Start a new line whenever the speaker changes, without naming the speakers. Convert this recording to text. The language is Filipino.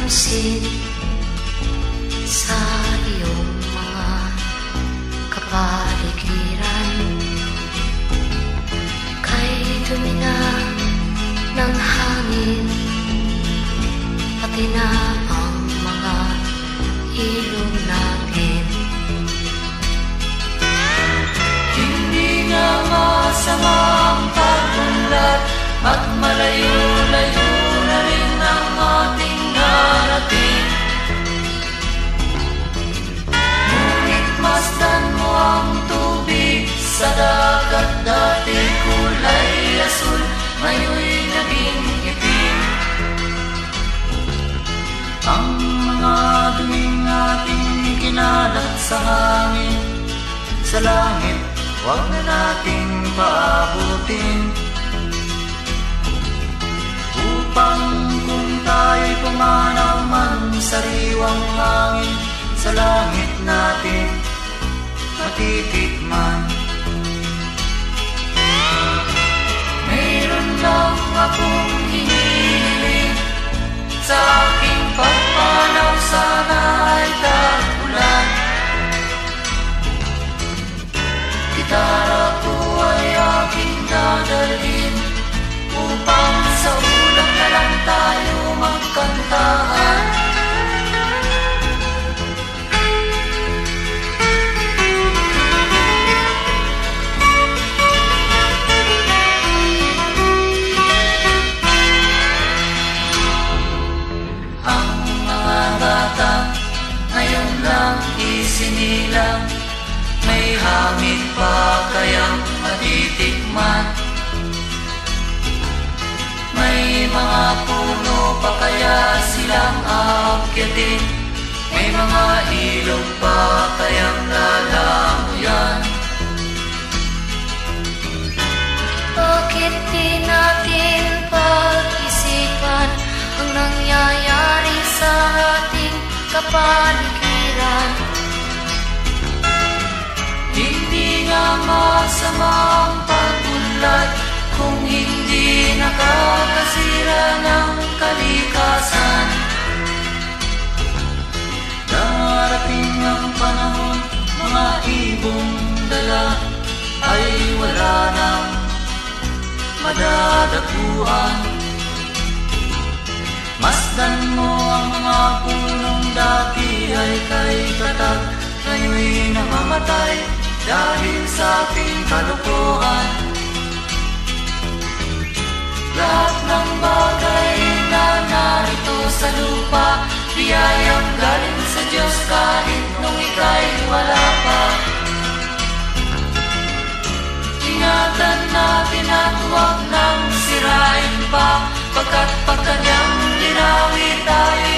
pansin sa iyong mga kapaligiran. Kay dumi na ng hangin, pati na ang mga ilog natin.
Hindi nga masama ang pag-unlad at malayo-layo na rin ang ating narating. Ngunit masdan mo ang tubig sa dagat, dati kulay asul, ngayon'y naging itim. Ang mga duming ating ikinalat sa hangin, sa langit, huwag na nating paabutin. Upang kung tayo'y pumanaw man sa sariwang hangin, sa langit natin matitikman. Mayroon lang akong hinihiling, sa aking pagpanaw sana ay tag-ulan. Gitara ko ay aking dadalhin, upang sa ulan na lang tayo magkantahan. Ang mga bata ngayon lang isinilang, may hangin pa kayang matitikman? May mga puno pa kaya silang aakyatin? May mga ilog pa kayang lalamuyan?
Bakit di natin pag-isipan ang nangyayari sa ating kapaligiran?
Hindi nga masama ang pag-unlad kung hindi nakakasira ng kalikasan. Darating ang panahon, mga ibong dala ay wala nang madadapuan. Masdan mo ang mga punong dati ay kay tatag, ngayon'y namamatay dahil sa ating kalukuhan. Lahat ng bagay na narito sa lupa, biyayang galing sa Diyos kahit nung ika'y wala pa. Ingatan natin at huwag nang sirain pa, pagkat pag kanyang dinawi tayo